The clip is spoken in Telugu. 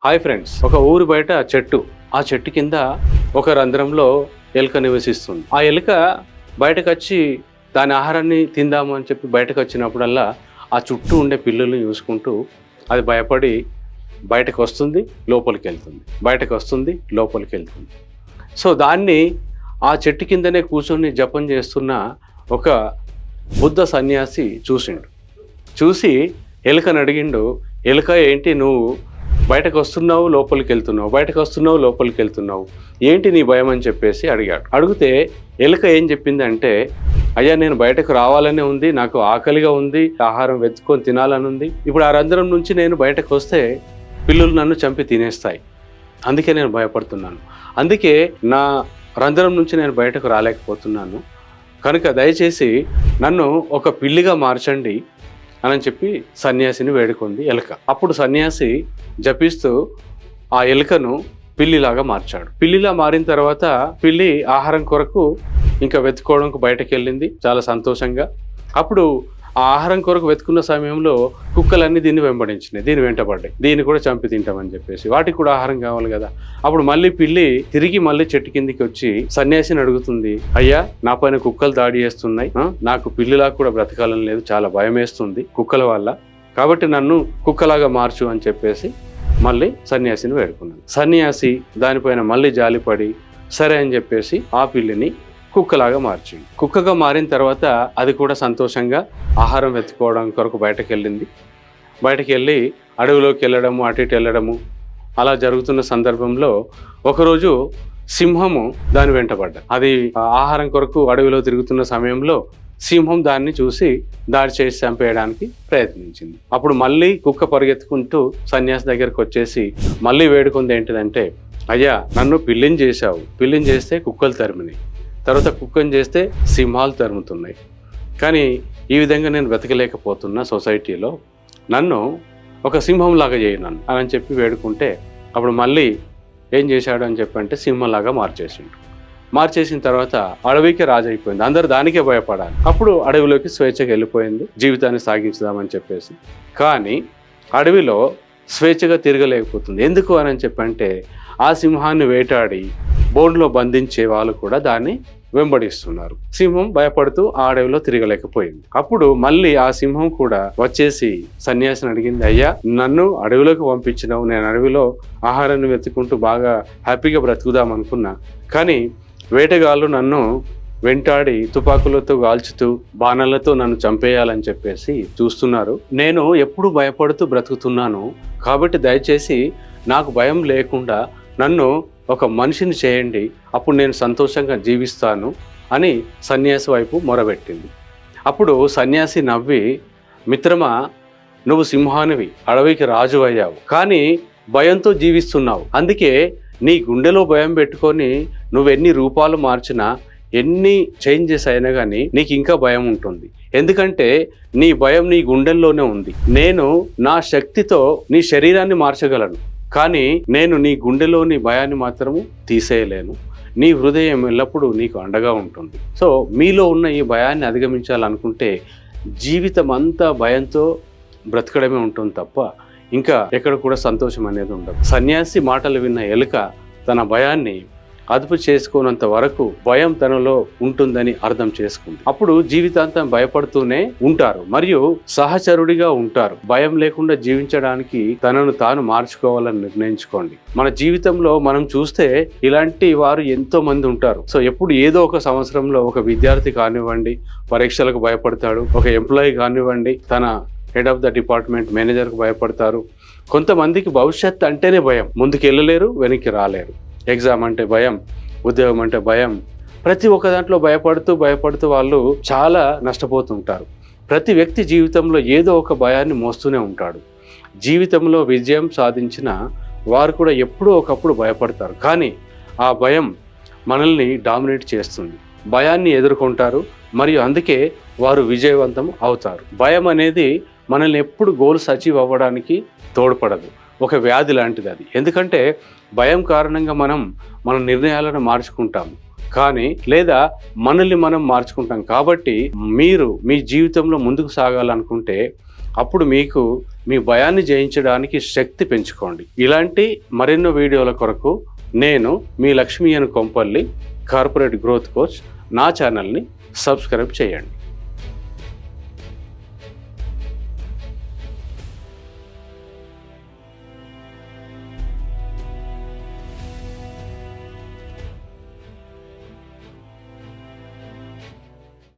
హాయ్ ఫ్రెండ్స్, ఒక ఊరు బయట చెట్టు. ఆ చెట్టు కింద ఒక రంధ్రంలో ఎలుక నివసిస్తుంది. ఆ ఎలుక బయటకు వచ్చి దాని ఆహారాన్ని తిందాము అని చెప్పి బయటకు వచ్చినప్పుడల్లా ఆ చుట్టూ ఉండే పిల్లుల్ని చూసుకుంటూ అది భయపడి బయటకు వస్తుంది, లోపలికి వెళ్తుంది, బయటకు వస్తుంది, లోపలికి వెళ్తుంది. సో దాన్ని ఆ చెట్టు కిందనే కూర్చొని జపం చేస్తున్న ఒక బుద్ధ సన్యాసి చూసి ఎలుకను అడిగిండు, ఎలుక ఏంటి నువ్వు బయటకు వస్తున్నావు, లోపలికి వెళ్తున్నావు, బయటకు వస్తున్నావు, లోపలికి వెళ్తున్నావు, ఏంటి నీ భయం అని చెప్పేసి అడిగాడు. అడిగితే ఎలుక ఏం చెప్పిందంటే, అయ్యా నేను బయటకు రావాలనే ఉంది, నాకు ఆకలిగా ఉంది, ఆహారం వెతుక్కొని తినాలని ఉంది. ఇప్పుడు ఆ రంధ్రం నుంచి నేను బయటకు వస్తే పిల్లులు నన్ను చంపి తినేస్తాయి, అందుకే నేను భయపడుతున్నాను. అందుకే నా రంధ్రం నుంచి నేను బయటకు రాలేకపోతున్నాను. కనుక దయచేసి నన్ను ఒక పిల్లిగా మార్చండి అని చెప్పి సన్యాసిని వేడుకుంది ఎలుక. అప్పుడు సన్యాసి జపిస్తూ ఆ ఎలుకను పిల్లిలాగా మార్చాడు. పిల్లిలా మారిన తర్వాత పిల్లి ఆహారం కొరకు ఇంకా వెతుక్కోవడానికి బయటకు వెళ్ళింది చాలా సంతోషంగా. అప్పుడు ఆ ఆహారం కొరకు వెతుకున్న సమయంలో కుక్కలన్నీ దీన్ని వెంబడించినాయి, దీన్ని వెంటబడ్డాయి, దీన్ని కూడా చంపి తింటామని చెప్పేసి. వాటికి కూడా ఆహారం కావాలి కదా. అప్పుడు మళ్ళీ పిల్లి తిరిగి మళ్ళీ చెట్టు కిందికి వచ్చి సన్యాసిని అడుగుతుంది, అయ్యా నా పైన కుక్కలు దాడి చేస్తున్నాయి, నాకు పిల్లిలా కూడా బ్రతకాలని లేదు, చాలా భయం వేస్తుంది కుక్కల వల్ల, కాబట్టి నన్ను కుక్కలాగా మార్చు అని చెప్పేసి మళ్ళీ సన్యాసిని వేడుకున్నాను. సన్యాసి దానిపైన మళ్ళీ జాలిపడి సరే అని చెప్పేసి ఆ పిల్లిని కుక్కలాగా మార్చింది. కుక్కగా మారిన తర్వాత అది కూడా సంతోషంగా ఆహారం వెతుక్కోవడం కొరకు బయటకు వెళ్ళింది. బయటకు వెళ్ళి అడవిలోకి వెళ్ళడము, అటు ఇటు వెళ్ళడము అలా జరుగుతున్న సందర్భంలో ఒకరోజు సింహము దాని వెంటబడ్డది. అది ఆహారం కొరకు అడవిలో తిరుగుతున్న సమయంలో సింహం దాన్ని చూసి దాడి చేసి చంపేయడానికి ప్రయత్నించింది. అప్పుడు మళ్ళీ కుక్క పరిగెత్తుకుంటూ సన్యాసి దగ్గరకు వచ్చేసి మళ్ళీ వేడుకుంది ఏంటిదంటే, అయ్యా నన్ను పిల్లిని చేశావు, పిల్లిని చేస్తే కుక్కలు తరిమినాయి, తర్వాత కుక్కని చేస్తే సింహాలు తరుముతున్నాయి, కానీ ఈ విధంగా నేను వెతకలేకపోతున్నా సొసైటీలో, నన్ను ఒక సింహంలాగా చేయి నన్ను అని చెప్పి వేడుకుంటే అప్పుడు మళ్ళీ ఏం చేశాడు అని చెప్పంటే సింహంలాగా మార్చేసిన తర్వాత అడవికి రాజు అయిపోయింది. అందరు దానికే భయపడాలి. అప్పుడు అడవిలోకి స్వేచ్ఛగా వెళ్ళిపోయింది, జీవితాన్ని సాగించుదామని చెప్పేసి. కానీ అడవిలో స్వేచ్ఛగా తిరగలేకపోతుంది. ఎందుకు అని చెప్పంటే ఆ సింహాన్ని వేటాడి బోన్లో బంధించే వాళ్ళు కూడా దాన్ని వెంబడిస్తున్నారు. సింహం భయపడుతూ ఆ అడవిలో తిరగలేకపోయింది. అప్పుడు మళ్ళీ ఆ సింహం కూడా వచ్చేసి సన్యాసిని అడిగింది, అయ్యా నన్ను అడవిలోకి పంపించినావు, నేను అడవిలో ఆహారాన్ని వెతుకుంటూ బాగా హ్యాపీగా బ్రతుకుదాం అనుకున్నా, కానీ వేటగాళ్ళు నన్ను వెంటాడి తుపాకులతో కాల్చుతూ బాణాలతో నన్ను చంపేయాలని చెప్పేసి చూస్తున్నారు. నేను ఎప్పుడు భయపడుతూ బ్రతుకుతున్నాను, కాబట్టి దయచేసి నాకు భయం లేకుండా నన్ను ఒక మనిషిని చేయండి, అప్పుడు నేను సంతోషంగా జీవిస్తాను అని సన్యాసి వైపు మొరబెట్టింది. అప్పుడు సన్యాసి నవ్వి, మిత్రమా నువ్వు సింహానివి, అడవికి రాజు అయ్యావు, కానీ భయంతో జీవిస్తున్నావు, అందుకే నీ గుండెలో భయం పెట్టుకొని నువ్వెన్ని రూపాలు మార్చినా, ఎన్ని చేంజెస్ అయినా కానీ నీకు ఇంకా భయం ఉంటుంది. ఎందుకంటే నీ భయం నీ గుండెల్లోనే ఉంది. నేను నా శక్తితో నీ శరీరాన్ని మార్చగలను, కానీ నేను నీ గుండెలోని భయాన్ని మాత్రము తీసేయలేను. నీ హృదయం ఎల్లప్పుడూ నీకు అండగా ఉంటుంది. సో మీలో ఉన్న ఈ భయాన్ని అధిగమించాలనుకుంటే జీవితం అంతా భయంతో బ్రతకడమే ఉంటుంది తప్ప ఇంకా ఎక్కడ కూడా సంతోషం అనేది ఉండదు. సన్యాసి మాటలు విన్న ఎలుక తన భయాన్ని అదుపు చేసుకోనంత వరకు భయం తనలో ఉంటుందని అర్థం చేసుకుంది. అప్పుడు జీవితాంతం భయపడుతూనే ఉంటారు మరియు సహచరుడిగా ఉంటారు. భయం లేకుండా జీవించడానికి తనను తాను మార్చుకోవాలని నిర్ణయించుకోండి. మన జీవితంలో మనం చూస్తే ఇలాంటి వారు ఎంతో మంది ఉంటారు. సో ఎప్పుడు ఏదో ఒక సంవత్సరంలో ఒక విద్యార్థి కానివ్వండి పరీక్షలకు భయపడతాడు, ఒక ఎంప్లాయీ కానివ్వండి తన హెడ్ ఆఫ్ ద డిపార్ట్మెంట్ మేనేజర్కు భయపడతారు. కొంతమందికి భవిష్యత్తు అంటేనే భయం, ముందుకు వెళ్ళలేరు, వెనక్కి రాలేరు. ఎగ్జామ్ అంటే భయం, ఉద్యోగం అంటే భయం, ప్రతి ఒక్క దాంట్లో భయపడుతూ వాళ్ళు చాలా నష్టపోతుంటారు. ప్రతి వ్యక్తి జీవితంలో ఏదో ఒక భయాన్ని మోస్తూనే ఉంటాడు. జీవితంలో విజయం సాధించిన వారు కూడా ఎప్పుడో ఒకప్పుడు భయపడతారు, కానీ ఆ భయం మనల్ని డామినేట్ చేస్తుంది. భయాన్ని ఎదుర్కొంటారు మరియు అందుకే వారు విజయవంతం అవుతారు. భయం అనేది మనల్ని ఎప్పుడు గోల్స్ అచీవ్ అవ్వడానికి తోడ్పడదు, ఒక వ్యాధి లాంటిది అది. ఎందుకంటే భయం కారణంగా మన నిర్ణయాలను మార్చుకుంటాము, కానీ లేదా మనల్ని మనం మార్చుకుంటాం. కాబట్టి మీరు మీ జీవితంలో ముందుకు సాగాలనుకుంటే అప్పుడు మీకు మీ భయాన్ని జయించడానికి శక్తి పెంచుకోండి. ఇలాంటి మరెన్నో వీడియోల కొరకు నేను మీ Lakshmi Kompalli corporate growth coach. నా ఛానల్ని సబ్స్క్రైబ్ చేయండి.